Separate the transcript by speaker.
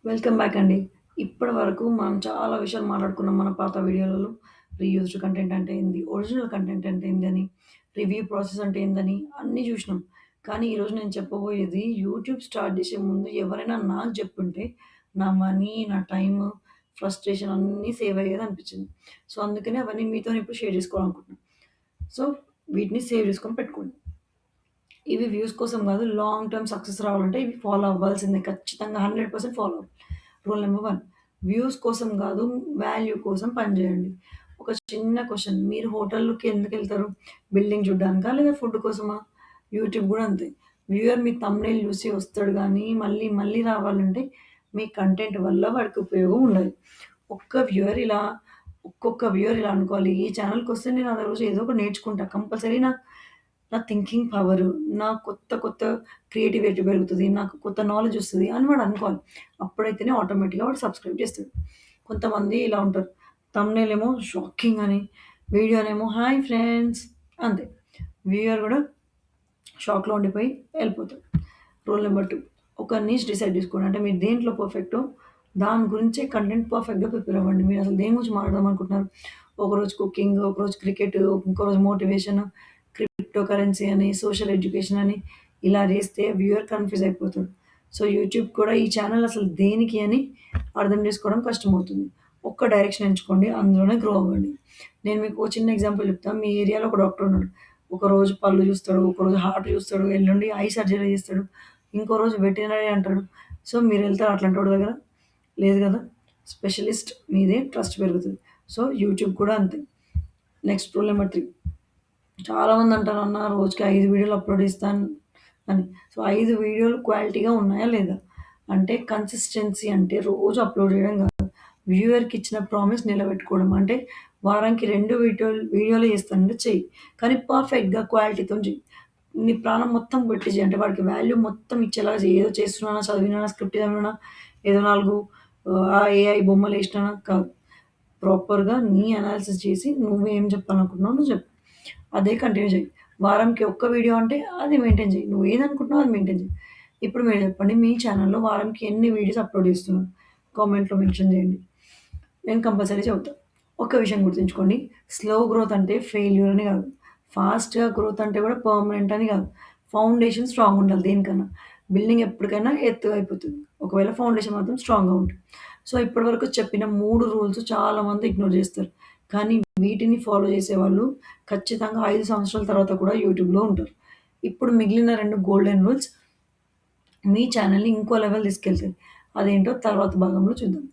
Speaker 1: Welcome back అండి. ఇప్పటి వరకు మనం చాలా విషయాలు మాట్లాడుకున్నాం మన పాత వీడియోలలో. రీయూజ్డ్ కంటెంట్ అంటే ఏంది? ఒరిజినల్ కంటెంట్ అంటే ఏందని? రివ్యూ ప్రాసెస్ అంటే ఏందని? అన్నీ జూషినాం. కానీ ఈరోజు నేను చెప్పబోయేది యూట్యూబ్ స్టార్ట్ జేసే ముందు ఎవరైనా నాకు జెప్పుంటే నా మనీ, నా టైము, ఫ్రస్ట్రేషన్ అన్నీ సేవ్ అయ్యేదనిపిచ్చింది. సో, అందుకనే అవన్నీ మీతోని ఇప్పుడు షేర్ జేసుకోవాలనుకుంటున్నా. సో, వీటిని సేవ్ జేసుకొని పెట్టుకోండి. ఇవి వ్యూస్ కోసం గాదు. లాంగ్ టర్మ్ సక్సెస్ రావాలంటే ఇవి ఫాలో అవ్వాల్సిందే. ఖచ్చితంగా 100% ఫాలో అవ్వాలి. రూల్ నంబర్ 1 వ్యూస్ కోసం గాదు, వాల్యూ కోసం పని జేయండి. ఒక చిన్న క్వెషన్ మీరు హోటల్‌కి ఎందుకెళ్తారు? బిల్డింగ్ చూడ్డానికా? లేదా ఫుడ్ కోసమా? యూట్యూబ్ గూడా అంతే. వ్యూయర్ మీ థంబ్‌నెయిల్ చూసి వస్తాడు గానీ, మళ్ళీ మళ్ళీ రావాలంటే మీ కంటెంట్ వల్ల వాడికి ఉపయోగం ఉండాలి. ఒక్క వ్యూయర్ ఇలా ఒక్కొక్క వ్యూయర్ ఇలా అనుకోవాలి. ఈ ఛానెల్‌కొస్తే నేను ఆ రోజు ఏదో ఒకటి నేర్చుకుంటా. కంపల్సరీ నా థింకింగ్ పవరు, నా కొత్త కొత్త క్రియేటివిటీ పెరుగుతది. నాకు కొత్త నాలెడ్జ్ ఒస్తది అని వాడు అనుకోవాలి. అప్పుడైతేనే ఆటోమేటిక్‌గా వాడు సబ్స్క్రైబ్ చేస్తాడు. కొంతమంది ఇలా ఉంటారు. థంబ్‌నెయిల్ ఏమో షాకింగ్ అని, వీడియోనేమో హాయ్ ఫ్రెండ్స్ అంతే. వ్యూయర్ గూడా షాక్‌లో ఉండిపోయి ఎళ్ళిపోతాడు. రూల్ నంబర్ 2 ఒక నీష్ డిసైడ్ జేసుకోండి. అంటే మీరు దేంట్లో పర్ఫెక్టో దాని గురించే కంటెంట్ పర్ఫెక్ట్‌గా ప్రిపేర్ అవ్వండి. మీరసలు దేని గురించి మాట్లాడదాం అనుకుంటున్నారు? ఒకరోజు కుకింగ్, ఒకరోజు క్రికెట్, ఇంకో రోజు మోటివేషన్, క్రిప్టో కరెన్సీ అని, సోషల్ ఎడ్యుకేషన్ అని ఇలా జేస్తే వ్యూయర్ కన్‌ఫ్యూజ్ అయిపోతాడు. సో, యూట్యూబ్ కూడా ఈ ఛానెల్ అసలు దేనికి అని అర్థం జేసుకోవడం కష్టమవుతుంది. ఒక్క డైరెక్షన్ ఎంచుకోండి. అందులోనే గ్రో అవ్వండి. నేను మీకు ఓ చిన్న ఎగ్జాంపుల్ చెప్తా. మీ ఏరియాలో ఒక డాక్టర్ ఉన్నాడు. ఒకరోజు పళ్ళు చూస్తాడు, ఒకరోజు హార్ట్ చూస్తాడు, ఎల్లుండి ఐ సర్జరీ చేస్తాడు, ఇంకో రోజు వెటర్నరీ అంటాడు. సో, మీరెళ్తారా అట్లాంటోడి దగ్గర? లేదు గదా! స్పెషలిస్ట్ మీదే ట్రస్ట్ పెరుగుతది. సో, యూట్యూబ్ కూడా అంతే. నెక్స్ట్ రూల్ నంబర్ 3 చాలామంది అంటారు, "అన్న రోజుకి 5 వీడియోలు అప్‌లోడ్ చేస్తాను" అని. సో, 5 వీడియోలు క్వాలిటీగా ఉన్నాయా లేదా? అంటే కన్సిస్టెన్సీ అంటే రోజు అప్‌లోడ్ చేయడం గాదు. వ్యూయర్‌కి ఇచ్చిన ప్రామిస్ నిలబెట్టుకోవడం. అంటే వారానికి 2 వీడియోలే చేస్తానంటే చెయ్యి. కానీ పర్ఫెక్ట్‌గా క్వాలిటీతోని చెయ్యి. నీ ప్రాణం మొత్తం పెట్టి చెయి. అంటే వాడికి వాల్యూ మొత్తం ఇచ్చేలాగా చెయి. ఏదో చేస్తున్నానా, చదివినానా, స్క్రిప్ట్ చదివినానా, ఏదో 4 ఏఐ బొమ్మలేసినానా కాదు. ప్రాపర్‌గా నీ అనాలిసిస్ చేసి నువ్వేం చెప్పాలనుకుంటున్నావో నువ్వు చెప్పు. అదే కంటిన్యూ చెయి. వారంకి ఒక్క వీడియో అంటే అది మెయింటైన్ చెయి. నువ్వు ఏదనుకుంటున్నావో అది మెయింటైన్ చెయి. ఇప్పుడు మీరు చెప్పండి మీ ఛానెల్‌లో వారానికి ఎన్ని వీడియోస్ అప్‌లోడ్ చేస్తున్నారు? కామెంట్‌లో మెన్షన్ చేయండి. నేను కంపల్సరీ చెబుతా. ఒక్క విషయం గుర్తుంచుకోండి. స్లో గ్రోత్ అంటే ఫెయిల్యూర్ అని గాదు. ఫాస్ట్‌గా గ్రోత్ అంటే గూడా పర్మనెంట్ అని గాదు. ఫౌండేషన్ స్ట్రాంగ్ ఉండాలి దేనికన్నా. బిల్డింగ్ ఎప్పటికైనా ఎత్తుగా అయిపోతది. ఒకవేళ ఫౌండేషన్ మాత్రం స్ట్రాంగ్‌గా ఉంటది. సో, ఇప్పటివరకు చెప్పిన 3 రూల్స్ చాలామంది ఇగ్నోర్ జేస్తారు. కానీ వీటిని ఫాలో చేసేవాళ్ళు ఖచ్చితంగా 5 సంవత్సరాల తర్వాత కూడా యూట్యూబ్‌లో ఉంటారు. ఇప్పుడు మిగిలిన 2 గోల్డెన్ రూల్స్ మీ ఛానెల్‌ని ఇంకో లెవెల్ తీసుకెళ్తాయి. అదేంటో తర్వాత భాగంలో చూద్దాం.